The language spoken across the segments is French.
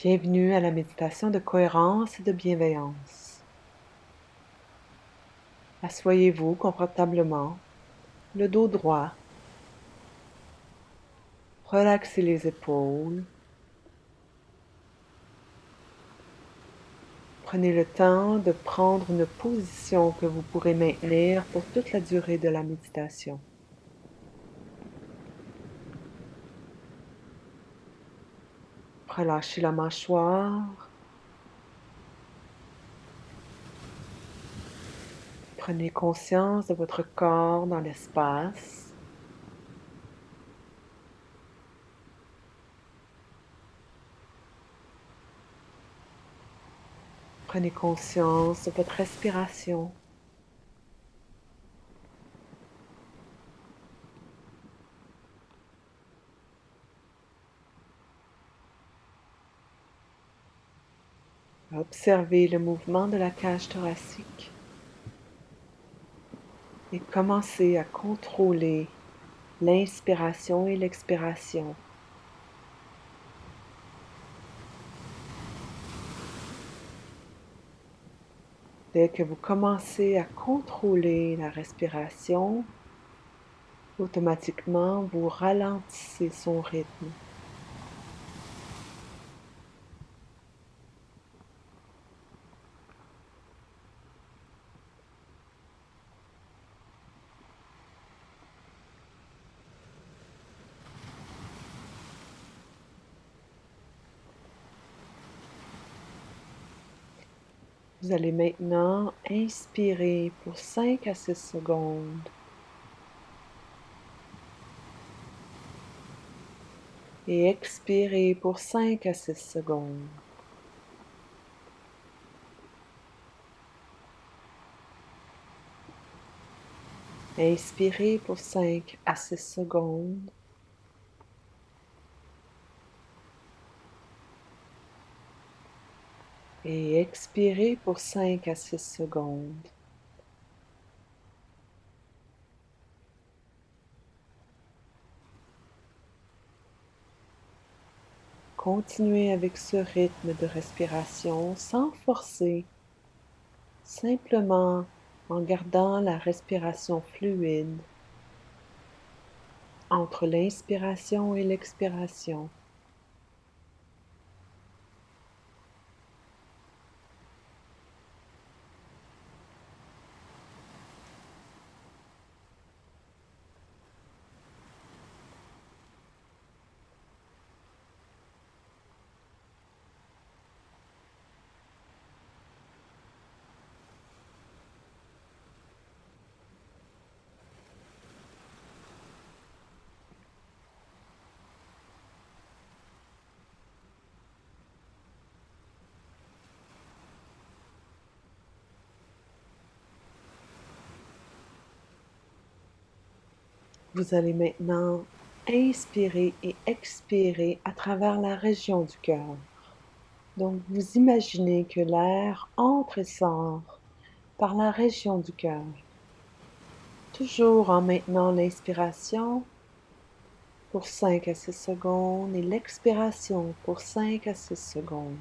Bienvenue à la méditation de cohérence et de bienveillance. Asseyez-vous confortablement, le dos droit. Relaxez les épaules. Prenez le temps de prendre une position que vous pourrez maintenir pour toute la durée de la méditation. Relâchez la mâchoire. Prenez conscience de votre corps dans l'espace. Prenez conscience de votre respiration. Observez le mouvement de la cage thoracique et commencez à contrôler l'inspiration et l'expiration. Dès que vous commencez à contrôler la respiration, automatiquement vous ralentissez son rythme. Vous allez maintenant inspirer pour 5 à 6 secondes et expirer pour 5 à 6 secondes. Inspirez pour 5 à 6 secondes et expirez pour 5 à 6 secondes. Continuez avec ce rythme de respiration sans forcer, simplement en gardant la respiration fluide entre l'inspiration et l'expiration. Vous allez maintenant inspirer et expirer à travers la région du cœur. Donc, vous imaginez que l'air entre et sort par la région du cœur. Toujours en maintenant l'inspiration pour 5 à 6 secondes et l'expiration pour 5 à 6 secondes.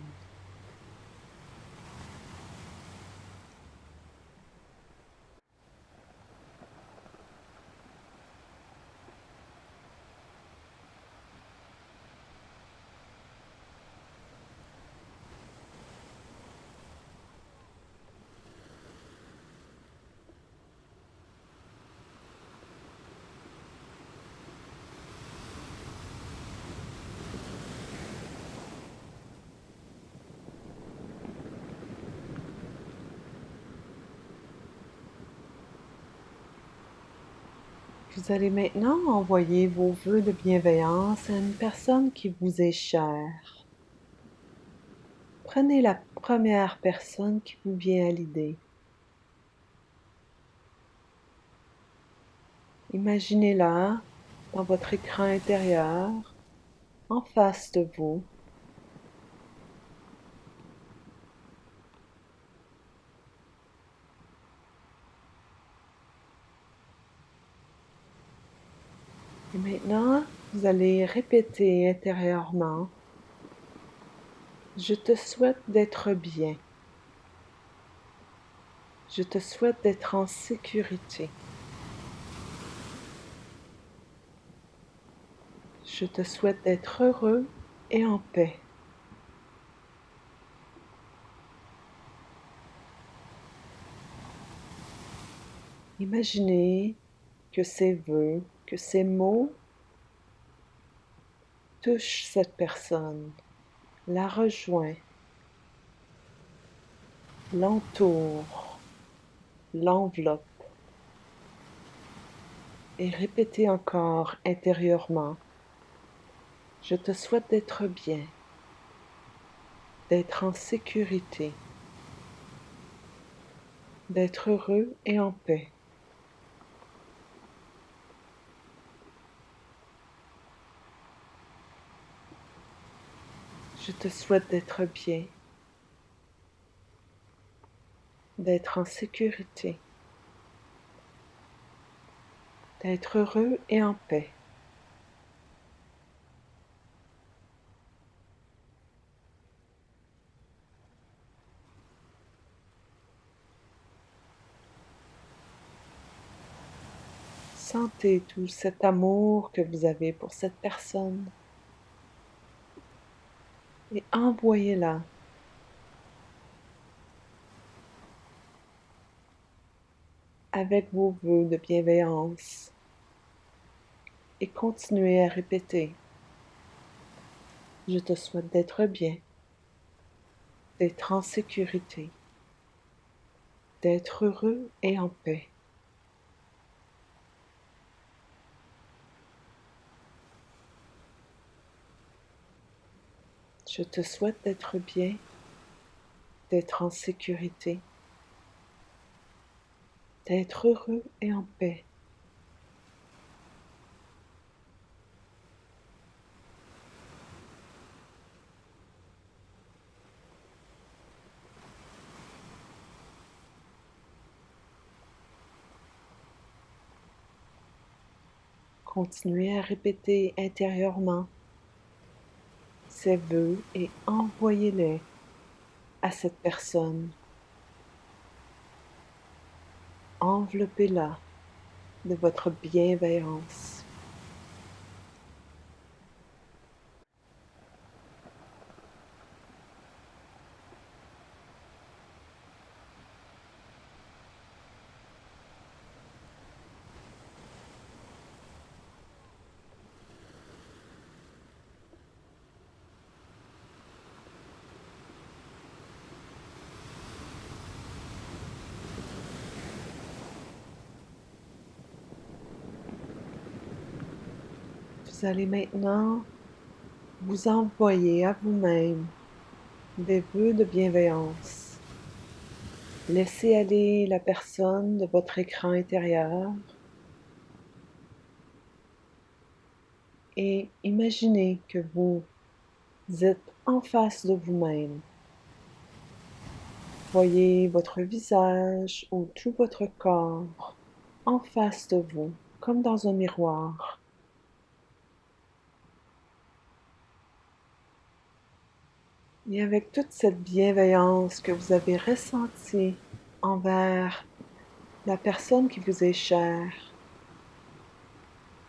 Vous allez maintenant envoyer vos vœux de bienveillance à une personne qui vous est chère. Prenez la première personne qui vous vient à l'idée. Imaginez-la dans votre écran intérieur, en face de vous. Et maintenant, vous allez répéter intérieurement: Je te souhaite d'être bien. Je te souhaite d'être en sécurité. Je te souhaite d'être heureux et en paix. Imaginez que ces vœux, que ces mots touchent cette personne, la rejoignent, l'entourent, l'enveloppent et répétez encore intérieurement: je te souhaite d'être bien, d'être en sécurité, d'être heureux et en paix. Je te souhaite d'être bien, d'être en sécurité, d'être heureux et en paix. Sentez tout cet amour que vous avez pour cette personne et envoyez-la avec vos vœux de bienveillance et continuez à répéter: je te souhaite d'être bien, d'être en sécurité, d'être heureux et en paix. Je te souhaite d'être bien, d'être en sécurité, d'être heureux et en paix. Continuez à répéter intérieurement ces vœux et envoyez-les à cette personne. Enveloppez-la de votre bienveillance. Vous allez maintenant vous envoyer à vous-même des vœux de bienveillance. Laissez aller la personne de votre écran intérieur et imaginez que vous êtes en face de vous-même. Voyez votre visage ou tout votre corps en face de vous, comme dans un miroir. Et avec toute cette bienveillance que vous avez ressentie envers la personne qui vous est chère,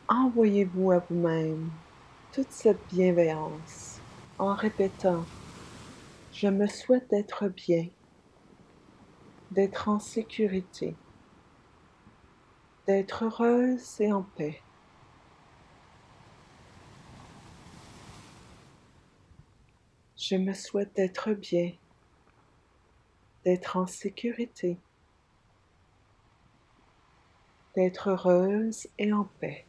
envoyez-vous à vous-même toute cette bienveillance en répétant: je me souhaite d'être bien, d'être en sécurité, d'être heureuse et en paix. Je me souhaite d'être bien, d'être en sécurité, d'être heureuse et en paix.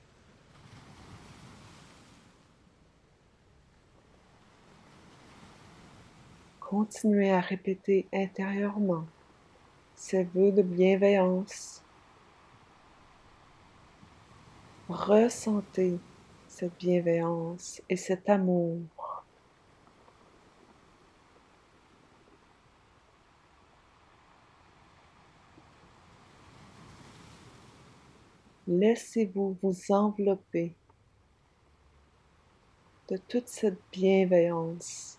Continuez à répéter intérieurement ces vœux de bienveillance. Ressentez cette bienveillance et cet amour. Laissez-vous vous envelopper de toute cette bienveillance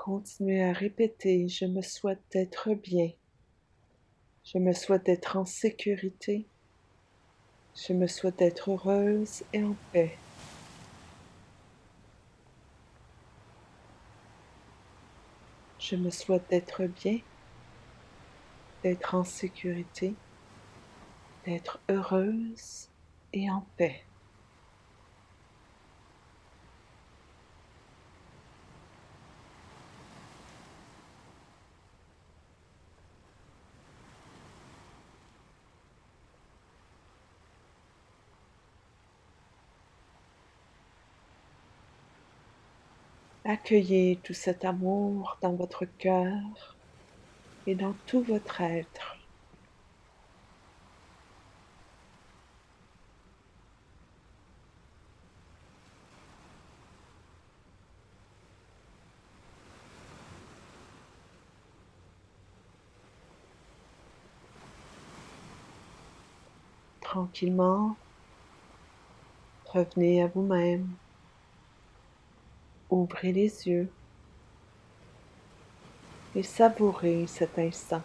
Continuez à répéter, je me souhaite d'être bien, je me souhaite d'être en sécurité, je me souhaite d'être heureuse et en paix. Je me souhaite d'être bien, d'être en sécurité, d'être heureuse et en paix. Accueillez tout cet amour dans votre cœur et dans tout votre être. Tranquillement, revenez à vous-même, ouvrez les yeux et savourez cet instant.